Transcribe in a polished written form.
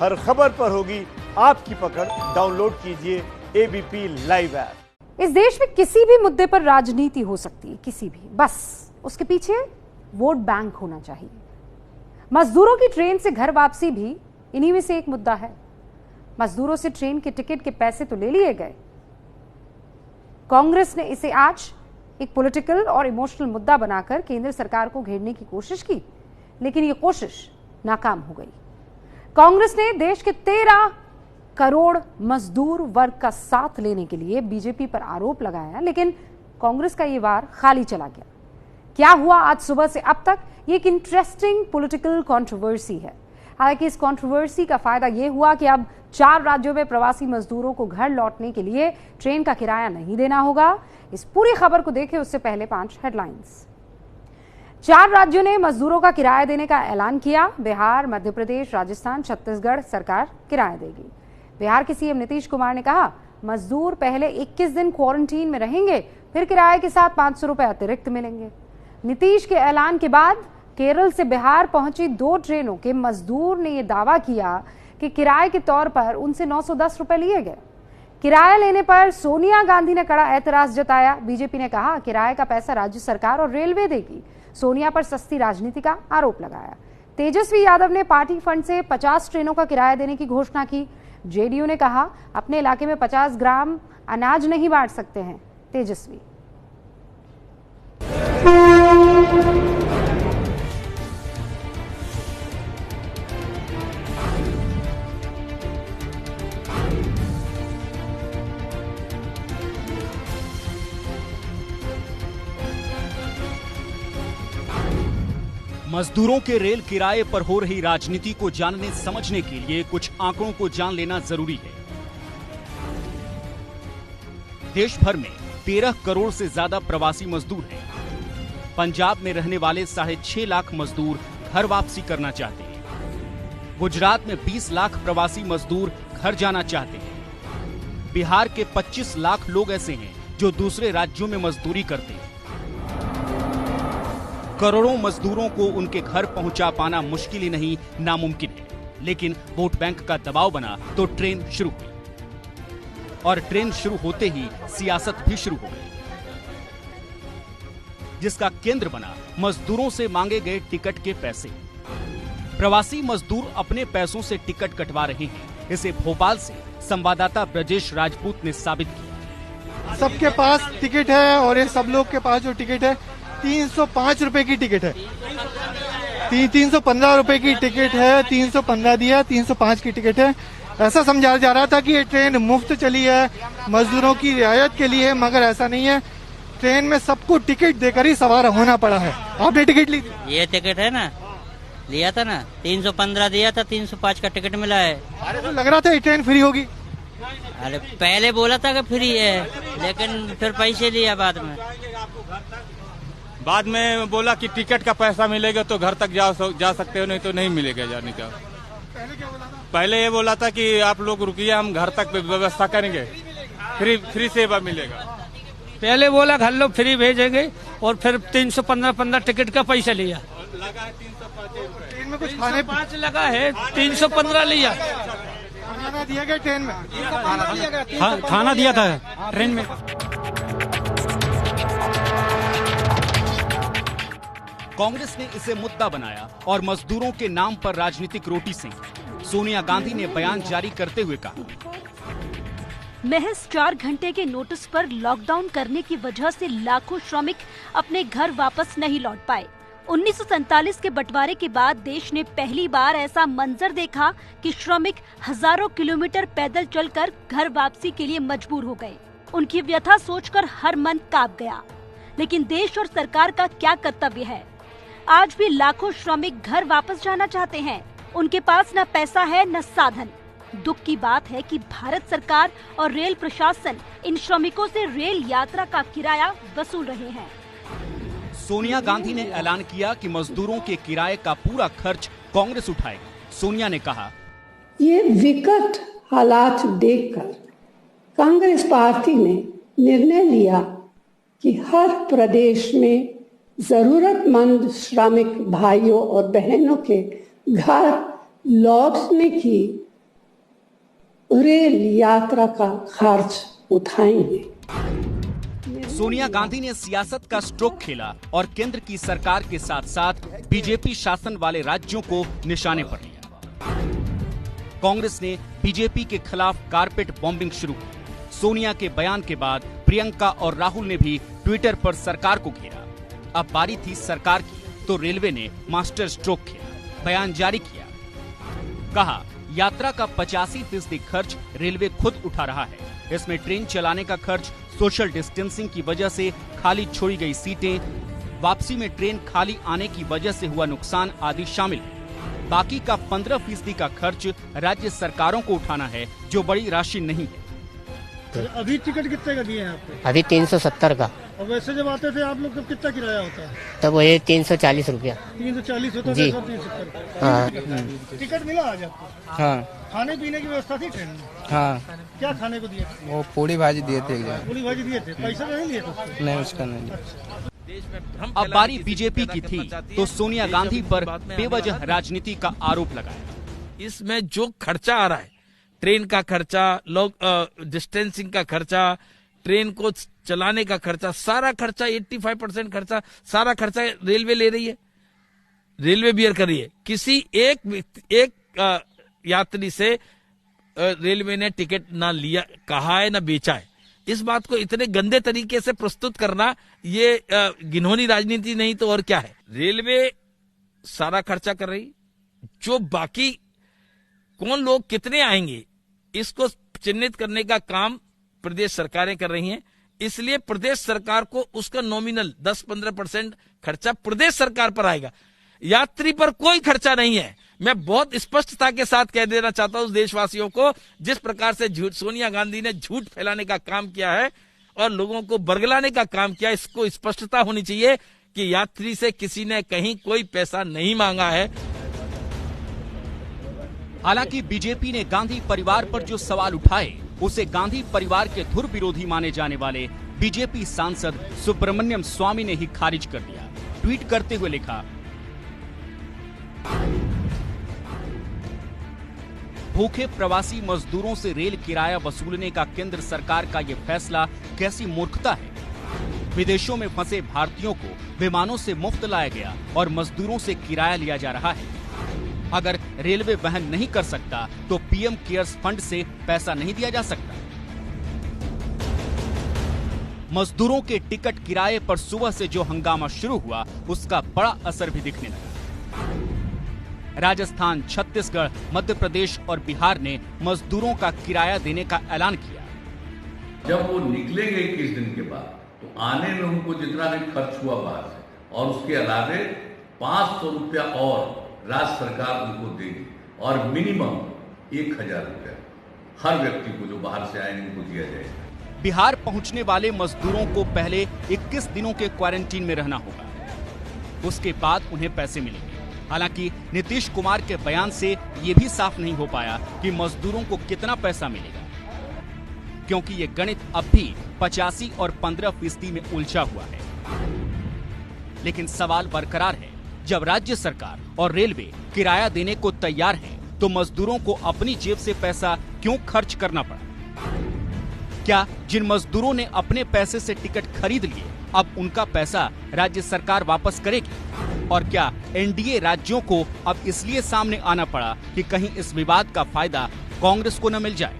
हर खबर पर होगी आपकी पकड़। डाउनलोड कीजिए एबीपी लाइव ऐप। इस देश में किसी भी मुद्दे पर राजनीति हो सकती है, किसी भी, बस उसके पीछे वोट बैंक होना चाहिए। मजदूरों की ट्रेन से घर वापसी भी इन्हीं में से एक मुद्दा है। मजदूरों से ट्रेन के टिकट के पैसे तो ले लिए गए। कांग्रेस ने इसे आज एक पॉलिटिकल और इमोशनल मुद्दा बनाकर केंद्र सरकार को घेरने की कोशिश की, लेकिन यह कोशिश नाकाम हो गई। कांग्रेस ने देश के 13 करोड़ मजदूर वर्ग का साथ लेने के लिए बीजेपी पर आरोप लगाया, लेकिन कांग्रेस का ये वार खाली चला गया। क्या हुआ आज सुबह से अब तक, ये एक इंटरेस्टिंग पॉलिटिकल कंट्रोवर्सी है। हालांकि इस कंट्रोवर्सी का फायदा यह हुआ कि अब 4 राज्यों में प्रवासी मजदूरों को घर लौटने के लिए ट्रेन का किराया नहीं देना होगा। इस पूरी खबर को देखें उससे पहले 5 हेडलाइंस। 4 राज्यों ने मजदूरों का किराया देने का ऐलान किया। बिहार, मध्य प्रदेश, राजस्थान, छत्तीसगढ़ सरकार किराया देगी। बिहार के सीएम नीतीश कुमार ने कहा, मजदूर पहले 21 दिन क्वारंटीन में रहेंगे, फिर किराए के साथ 500 रुपए अतिरिक्त मिलेंगे। नीतीश के ऐलान के बाद केरल से बिहार पहुंची 2 ट्रेनों के मजदूर ने यह दावा किया कि किराए के तौर पर उनसे 910 रुपए लिए गए। किराया लेने पर सोनिया गांधी ने कड़ा ऐतराज जताया। बीजेपी ने कहा, किराए का पैसा राज्य सरकार और रेलवे देगी। सोनिया पर सस्ती राजनीति का आरोप लगाया। तेजस्वी यादव ने पार्टी फंड से 50 ट्रेनों का किराया देने की घोषणा की। जेडीयू ने कहा, अपने इलाके में 50 ग्राम अनाज नहीं बांट सकते हैं तेजस्वी। मजदूरों के रेल किराए पर हो रही राजनीति को जानने समझने के लिए कुछ आंकड़ों को जान लेना जरूरी है। देश भर में 13 करोड़ से ज्यादा प्रवासी मजदूर हैं। पंजाब में रहने वाले 6.5 लाख मजदूर घर वापसी करना चाहते हैं। गुजरात में 20 लाख प्रवासी मजदूर घर जाना चाहते हैं। बिहार के 25 लाख लोग ऐसे हैं जो दूसरे राज्यों में मजदूरी करते हैं। करोड़ों मजदूरों को उनके घर पहुंचा पाना मुश्किल ही नहीं, नामुमकिन है। लेकिन वोट बैंक का दबाव बना तो ट्रेन शुरू हुई, और ट्रेन शुरू होते ही सियासत भी शुरू हो गई, जिसका केंद्र बना मजदूरों से मांगे गए टिकट के पैसे। प्रवासी मजदूर अपने पैसों से टिकट कटवा रहे हैं। इसे भोपाल से संवाददाता ब्रजेश राजपूत ने साबित किया। सबके पास टिकट है और ये सब लोग के पास जो टिकट है 305 रुपए की टिकट है। 315 रुपए की टिकट है, 315 दिया, 305 की टिकट है। ऐसा समझाया जा रहा था कि ये ट्रेन मुफ्त चली है, मजदूरों की रियायत के लिए, मगर ऐसा नहीं है। ट्रेन में सबको टिकट देकर ही सवार होना पड़ा है। आपने टिकट ली? ये टिकट है ना, लिया था ना, 315 दिया था, 305 का टिकट मिला है। अरे तो लग रहा था ये ट्रेन फ्री होगी। अरे पहले बोला था कि फ्री है, लेकिन फिर पैसे लिया बाद में बोला कि टिकट का पैसा मिलेगा तो घर तक जा सकते हो, नहीं तो नहीं मिलेगा जाने का। पहले ये बोला था कि आप लोग रुकिए, हम घर तक व्यवस्था करेंगे, फ्री सेवा मिलेगा। पहले बोला घर लोग फ्री भेजेंगे और फिर 315 टिकट का पैसा लिया। लगा है 305 ट्रेन में कुछ खाने 5 लगा है, 315 लिया। खाना दिया गया ट्रेन में? खाना दिया था ट्रेन में। कांग्रेस ने इसे मुद्दा बनाया और मजदूरों के नाम पर राजनीतिक रोटी सेंकी। सोनिया गांधी ने बयान जारी करते हुए कहा, महज 4 घंटे के नोटिस पर लॉकडाउन करने की वजह से लाखों श्रमिक अपने घर वापस नहीं लौट पाए। 1947 के बंटवारे के बाद देश ने पहली बार ऐसा मंजर देखा कि श्रमिक हजारों किलोमीटर पैदल चलकर घर वापसी के लिए मजबूर हो गए। उनकी व्यथा सोचकर हर मन कांप गया। लेकिन देश और सरकार का क्या कर्तव्य है? आज भी लाखों श्रमिक घर वापस जाना चाहते हैं। उनके पास न पैसा है न साधन। दुख की बात है कि भारत सरकार और रेल प्रशासन इन श्रमिकों से रेल यात्रा का किराया वसूल रहे हैं। सोनिया गांधी ने ऐलान किया कि मजदूरों के किराए का पूरा खर्च कांग्रेस उठाएगी। सोनिया ने कहा, ये विकट हालात देखकर कांग्रेस पार्टी ने निर्णय लिया कि हर प्रदेश में जरूरतमंद श्रमिक भाइयों और बहनों के घर लौटने की रेल यात्रा का खर्च उठाएंगे। सोनिया गांधी ने सियासत का स्ट्रोक खेला और केंद्र की सरकार के साथ साथ बीजेपी शासन वाले राज्यों को निशाने पर लिया। कांग्रेस ने बीजेपी के खिलाफ कारपेट बॉम्बिंग शुरू की। सोनिया के बयान के बाद प्रियंका और राहुल ने भी ट्विटर पर सरकार को घेरा। अब बारी थी सरकार की, तो रेलवे ने मास्टर स्ट्रोक खेला, बयान जारी किया। कहा, यात्रा का 85% खर्च रेलवे खुद उठा रहा है। इसमें ट्रेन चलाने का खर्च, सोशल डिस्टेंसिंग की वजह से खाली छोड़ी गई सीटें, वापसी में ट्रेन खाली आने की वजह से हुआ नुकसान आदि शामिल है। बाकी का 15% का खर्च राज्य सरकारों को उठाना है, जो बड़ी राशि नहीं है। अभी टिकट कितने का दिए हैं आपको? अभी 370 का। और वैसे जब आते थे आप लोग तब कितना किराया होता है? तब वही 340 रुपया। 340 होता जी। था 370। हाँ। टिकट मिला आज आपको? हाँ। खाने पीने की व्यवस्था थी ट्रेन में? हाँ। क्या खाने को दिए? वो पूरी भाजी दिए थे। पूरी भाजी दिए थे, पैसा नहीं लिए थे? नहीं, उसका नहीं। अब बारी बीजेपी की थी, तो सोनिया गांधी पर बेवजह राजनीति का आरोप लगाया। इसमें जो खर्चा आ रहा है, ट्रेन का खर्चा, लोग डिस्टेंसिंग का खर्चा, ट्रेन को चलाने का खर्चा, सारा खर्चा 85% खर्चा, सारा खर्चा रेलवे ले रही है, रेलवे बियर कर रही है। किसी एक यात्री से रेलवे ने टिकट ना लिया, कहा है, ना बेचा है। इस बात को इतने गंदे तरीके से प्रस्तुत करना, ये घिनौनी राजनीति नहीं तो और क्या है। रेलवे सारा खर्चा कर रही, जो बाकी कौन लोग कितने आएंगे इसको चिन्हित करने का काम प्रदेश सरकारें कर रही हैं। इसलिए प्रदेश सरकार को उसका नॉमिनल 10-15% खर्चा प्रदेश सरकार पर आएगा, यात्री पर कोई खर्चा नहीं है। मैं बहुत स्पष्टता के साथ कह देना चाहता हूं देशवासियों को, जिस प्रकार से सोनिया गांधी ने झूठ फैलाने का काम किया है और लोगों को बरगलाने का काम किया, इसको स्पष्टता होनी चाहिए कि यात्री से किसी ने कहीं कोई पैसा नहीं मांगा है। हालांकि बीजेपी ने गांधी परिवार पर जो सवाल उठाए, उसे गांधी परिवार के धुर विरोधी माने जाने वाले बीजेपी सांसद सुब्रमण्यम स्वामी ने ही खारिज कर दिया। ट्वीट करते हुए लिखा, भूखे प्रवासी मजदूरों से रेल किराया वसूलने का केंद्र सरकार का ये फैसला कैसी मूर्खता है। विदेशों में फंसे भारतीयों को विमानों से मुफ्त लाया गया और मजदूरों से किराया लिया जा रहा है। अगर रेलवे वहन नहीं कर सकता तो पीएम केयर्स फंड से पैसा नहीं दिया जा सकता। मजदूरों के टिकट किराए पर सुबह से जो हंगामा शुरू हुआ, उसका बड़ा असर भी दिखने लगा। राजस्थान, छत्तीसगढ़, मध्य प्रदेश और बिहार ने मजदूरों का किराया देने का ऐलान किया। जब वो निकलेंगे 21 दिन के बाद, तो आने में उनको जितना भी खर्च हुआ बाहर से, और उसके अलावे 500 रुपया और राज्य सरकार उनको देगी, और मिनिमम 1000 रुपया हर व्यक्ति को जो बाहर से आएंगे उनको दिया जाएगा। बिहार पहुंचने वाले मजदूरों को पहले 21 दिनों के क्वारंटीन में रहना होगा, उसके बाद उन्हें पैसे मिलेंगे। हालांकि नीतीश कुमार के बयान से ये भी साफ नहीं हो पाया कि मजदूरों को कितना पैसा मिलेगा, क्योंकि ये गणित अब भी 85 और 15% में उलझा हुआ है। लेकिन सवाल बरकरार है, जब राज्य सरकार और रेलवे किराया देने को तैयार है, तो मजदूरों को अपनी जेब से पैसा क्यों खर्च करना पड़ा? क्या जिन मजदूरों ने अपने पैसे से टिकट खरीद लिए, अब उनका पैसा राज्य सरकार वापस करेगी? और क्या एनडीए राज्यों को अब इसलिए सामने आना पड़ा कि कहीं इस विवाद का फायदा कांग्रेस को न मिल जाए?